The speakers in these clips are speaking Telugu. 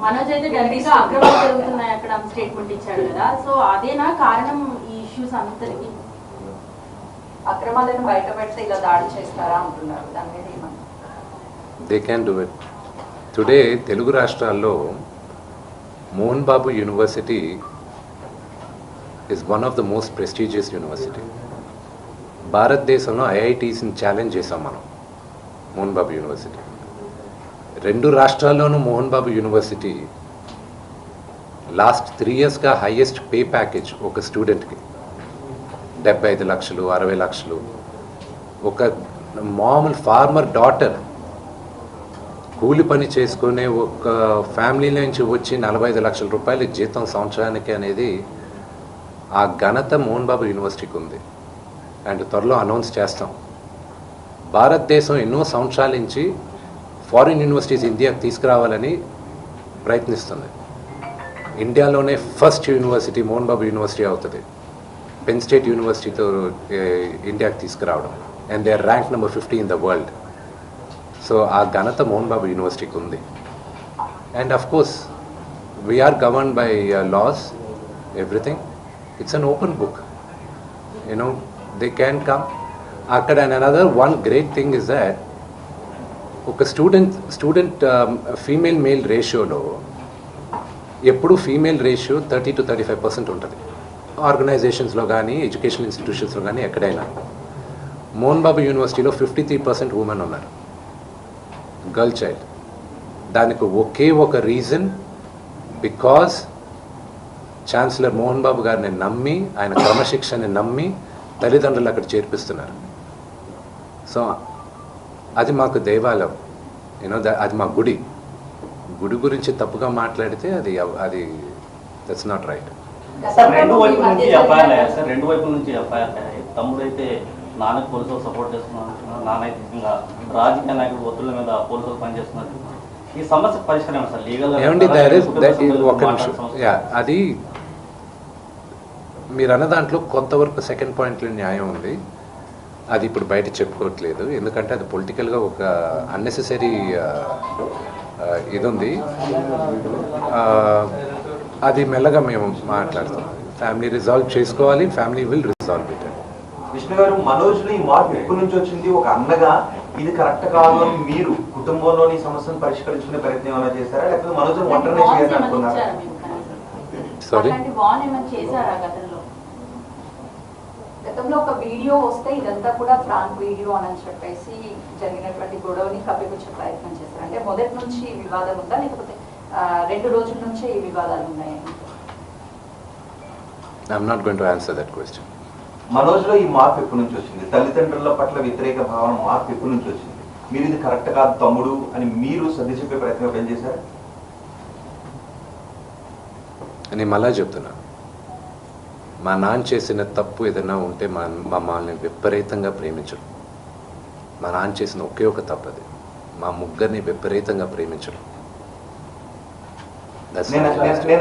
మనోజ్ అయితే ఢిల్లీగా అక్రమాలు జరుగుతున్నాయి అక్కడ స్టేట్మెంట్ ఇచ్చాడు కదా, సో అదేనా కారణం ఈ ఇష్యూస్ అంతటికి? అక్రమాలను బయట పెడితే ఇలా దాడి చేస్తారా అంటున్నారు, దాని మీద ఏమన్నా? They can do it. Today Telugu రాష్ట్రాల్లో Mohan Babu university is one of the most prestigious university. భారతదేశంలో ఐఐటీస్ని ఛాలెంజ్ చేసాం మనం. మోహన్ బాబు యూనివర్సిటీ రెండు రాష్ట్రాల్లోనూ మోహన్ బాబు యూనివర్సిటీ లాస్ట్ 3 yearsగా హైయెస్ట్ పే ప్యాకేజ్ ఒక స్టూడెంట్కి 75 లక్షలు 60 లక్షలు. ఒక మామూలు ఫార్మర్ డాటర్ కూలి పని చేసుకునే ఒక ఫ్యామిలీ నుంచి వచ్చి 45 లక్షల రూపాయలు జీతం సంవత్సరానికి అనేది ఆ ఘనత మోహన్ బాబు యూనివర్సిటీకి ఉంది. అండ్ త్వరలో అనౌన్స్ చేస్తాం. భారతదేశం ఎన్నో సంవత్సరాల నుంచి ఫారిన్ యూనివర్సిటీస్ ఇండియాకి తీసుకురావాలని ప్రయత్నిస్తుంది. ఇండియాలోనే first university Mohan Babu university అవుతుంది. పెన్ స్టేట్ యూనివర్సిటీతో ఇండియాకి తీసుకురావడం. And they are rank number 50 in the world. So ఆ ఘనత మోహన్ బాబు యూనివర్సిటీకి ఉంది. And of course we're governed by laws, everything. It's an open book. You know they can come అక్కడ. And another one great thing is that ఒక స్టూడెంట్ ఫీమేల్ మేల్ రేషియోలో ఎప్పుడు ఫీమేల్ రేషియో 30 to 35% ఉంటుంది. ఆర్గనైజేషన్స్లో కానీ ఎడ్యుకేషన్ ఇన్స్టిట్యూషన్స్లో కానీ ఎక్కడైనా. మోహన్ బాబు యూనివర్సిటీలో 53% ఉమెన్ ఉన్నారు, గర్ల్ చైల్డ్. దానికి ఒకే ఒక reason, because chancellor Mohan Babu గారిని నమ్మి, ఆయన క్రమశిక్షణని నమ్మి తల్లిదండ్రులు అక్కడ చేర్పిస్తున్నారు. సో అది మాకు దేవాలయం, యూనో, అది మా గుడి. గుడి గురించి తప్పుగా మాట్లాడితే అది దట్స్ నాట్ రైట్. రెండు వైపుల నుంచి ఎఫ్ఐఆర్ సార్, రెండు వైపుల నుంచి ఎఫ్ఐఆర్. తమ్ముడైతే నాన్నకు పోలీసులు సపోర్ట్ చేస్తున్నారు, నాన్న అయితే రాజకీయ నాయకుడు ఒత్తిళ్ల మీద పోలీసులు పనిచేస్తున్నారు. ఈ సమస్య పరిష్కారం సార్ లీగల్ ఏమండి? ఒక నిమిషం. అది మీరు అన్న దాంట్లో కొంతవరకు సెకండ్ పాయింట్లో న్యాయం ఉంది. అది ఇప్పుడు బయట చెప్పుకోవట్లేదు, ఎందుకంటే అది పొలిటికల్గా ఒక అన్నెసెసరీ ఇది ఉంది. అది మెల్లగా మేము మాట్లాడుతాం. ఫ్యామిలీ రిజాల్వ్ చేసుకోవాలి, family will resolve it. Vishnu గారు, మనోజ్లో ఈ మార్పు ఎప్పటి నుంచి వచ్చింది? ఒక అన్నగా ఇది కరెక్ట్ కాదు అని మీరు కుటుంబంలోని సమస్యను పరిష్కరించుకునే ప్రయత్నం ఏమైనా చేశారా, లేకపోతే మనోజ్ ఒంటరినే చేయాలని అనుకున్నారా? సారీ, గతంలో ఒక వీడియో వస్తే ఇదంతా కూడా ప్రాంక్ వీడియో అని చెప్పేసి జరిగినటువంటి గొడవని కప్పిపుచ్చే ప్రయత్నం చేస్తారు. అంటే మొదటి నుంచి ఈ వివాదం ఉందా, లేకపోతే 2 రోజుల నుంచే ఈ వివాదాలు ఉన్నాయా? I'm not going to answer that question. మనోజ్లో ఈ మార్పు ఎప్పటి నుంచి వచ్చింది? తల్లిదండ్రుల పట్ల వ్యతిరేక భావన మార్పు ఎప్పటి నుంచి వచ్చింది? మీరు ఇది కరెక్ట్ కాదు తమ్ముడు అని మీరు సర్ది చెప్పే ప్రయత్నం ఏం చేశారు? నేను మళ్ళా చెప్తున్నా, మా నాన్న చేసిన తప్పు ఏదైనా ఉంటే మా మమ్మల్ని విపరీతంగా ప్రేమించడం. మా నాన్న చేసిన ఒకే ఒక తప్పు అది, మా ముగ్గురిని విపరీతంగా ప్రేమించడం. నేను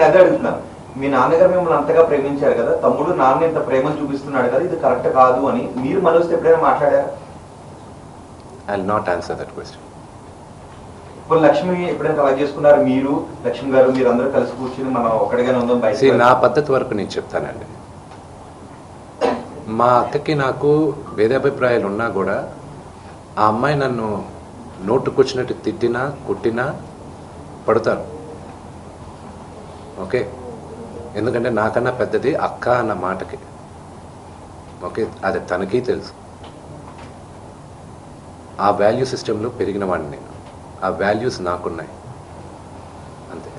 అదే అడుగుతున్నాను. మీ నాన్నగారు మిమ్మల్ని అంతగా ప్రేమించారు కదా, తమ్ముడు నాన్న ఇంత ప్రేమను చూపిస్తున్నాడు కదా, ఇది కరెక్ట్ కాదు అని మీరు మనోజ్తో ఎప్పుడైనా మాట్లాడారా? I will not answer that question. ఇప్పుడు లక్ష్మి ఎప్పుడైనా కలెక్ట్ చేసుకున్నారు? మీరు లక్ష్మి గారు మీరు అందరూ కలిసి కూర్చుని మనం ఒక్కడిగానే ఉందాం బయట? నా పద్ధతి వరకు నేను చెప్తానండి. మా అక్కకి నాకు భేదాభిప్రాయాలు ఉన్నా కూడా ఆ అమ్మాయి నన్ను నోటుకొచ్చినట్టు తిట్టినా కొట్టినా పడతాను. ఓకే, ఎందుకంటే నాకన్నా పెద్దది అక్క అన్న మాటకి. ఓకే, అది తనకి తెలుసు. ఆ వాల్యూ సిస్టంలో పెరిగిన వాడిని నేను. ఆ వాల్యూస్ నాకున్నాయి, అంతే.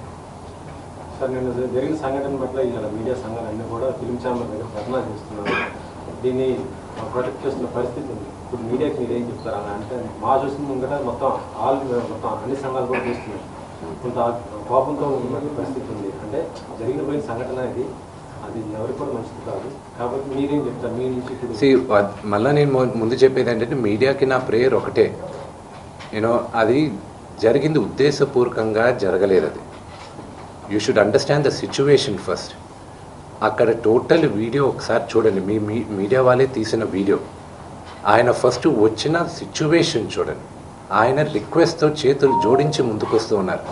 సార్, నేను జరిగిన సంఘటన పట్ల ఇలా మీడియా సంఘాలు అన్నీ కూడా ఫిల్మ్ ఛాంబర్ దగ్గర ధర్నా చేస్తున్నారు. దీన్ని ప్రొటెక్ట్ చేస్తున్న పరిస్థితి ఉంది. ఇప్పుడు మీడియాకి మీరు ఏం చెప్తారు? అంటే మా చూసిన ముందర మొత్తం అన్ని సంఘాలు కూడా చేస్తున్నాయి. కొంత కోపంతో ఉన్నటువంటి పరిస్థితి ఉంది. అంటే జరిగిన సంఘటన అది ఎవరికి కూడా మంచిది కాదు. కాబట్టి మీరేం చెప్తారు మీ నుంచి? మళ్ళీ నేను ముందు చెప్పేది ఏంటంటే, మీడియాకి నా ప్రేయర్ ఒకటే. అది జరిగింది ఉద్దేశపూర్వకంగా జరగలేదు. అది you should understand the situation first. అక్కడ టోటల్ వీడియో ఒకసారి చూడండి, మీ మీడియా వాళ్ళే తీసిన వీడియో. ఆయన ఫస్ట్ వచ్చిన సిచ్యువేషన్ చూడండి. ఆయన రిక్వెస్ట్తో చేతులు జోడించి ముందుకు వస్తూ ఉన్నారు.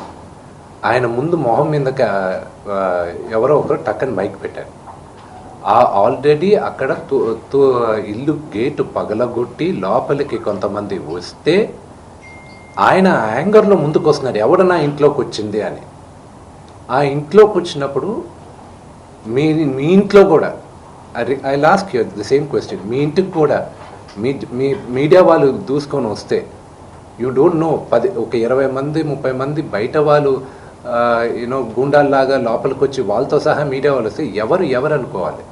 ఆయన ముందు మొహం మీద ఎవరో ఒకరు టక్కని మైక్ పెట్టారు. ఆల్రెడీ అక్కడ ఇల్లు గేటు పగలగొట్టి లోపలికి కొంతమంది వస్తే ఆయన యాంగర్లో ముందుకు వస్తున్నాడు, ఎవడు నా ఇంట్లోకి వచ్చింది అని. ఆ ఇంట్లోకి వచ్చినప్పుడు మీ ఇంట్లో కూడా I last you the same question, మీ ఇంటికి కూడా మీ మీడియా వాళ్ళు దూసుకొని వస్తే యూ డోంట్ నో, ఒక 20 మంది 30 మంది బయట వాళ్ళు యూనో గూండాల్లాగా లోపలికి వచ్చి వాళ్ళతో సహా మీడియా వాళ్ళు వస్తే ఎవరు అనుకోవాలి.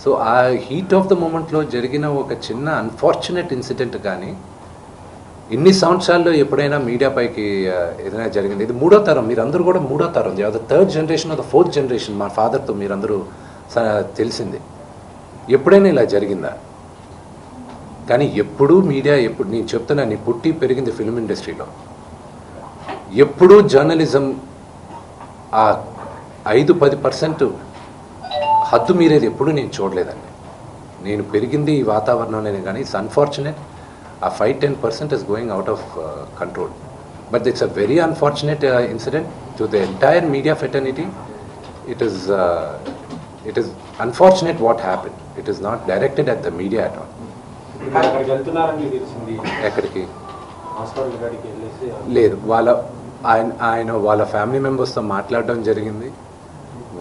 సో ఆ హీట్ ఆఫ్ ద మూమెంట్లో జరిగిన ఒక చిన్న అన్ఫార్చునేట్ ఇన్సిడెంట్ కానీ ఇన్ని సంవత్సరాల్లో ఎప్పుడైనా మీడియా పైకి ఏదైనా జరిగింది. ఇది 3వ తరం, మీరందరూ కూడా 3వ తరం, the 3rd generation of the 4th generation. మా ఫాదర్తో మీరందరూ తెలిసింది. ఎప్పుడైనా ఇలా జరిగిందా? కానీ ఎప్పుడూ మీడియా, ఎప్పుడు నేను చెప్తున్నా, నీ పుట్టి పెరిగింది ఫిల్మ్ ఇండస్ట్రీలో, ఎప్పుడూ జర్నలిజం ఆ 5-10% హద్దు మీరేది ఎప్పుడు నేను చూడలేదండి. నేను పెరిగింది ఈ వాతావరణంలోనే, కానీ ఇట్స్ అన్ఫార్చునేట్ ఆ 5-10% is going out of control. But it's a very unfortunate incident to the entire media fraternity. It is unfortunate what happened. It is not directed at the media at all. అక్కడికి వెళ్తున్నారని తెలిసింది. ఎక్కడికి? హాస్పిటల్ కాడికి వెళ్ళేసి లేదు, ఆయన వాళ్ళ ఫ్యామిలీ మెంబర్స్తో మాట్లాడడం జరిగింది.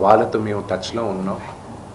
వాళ్ళతో మేము టచ్లో ఉన్నాం.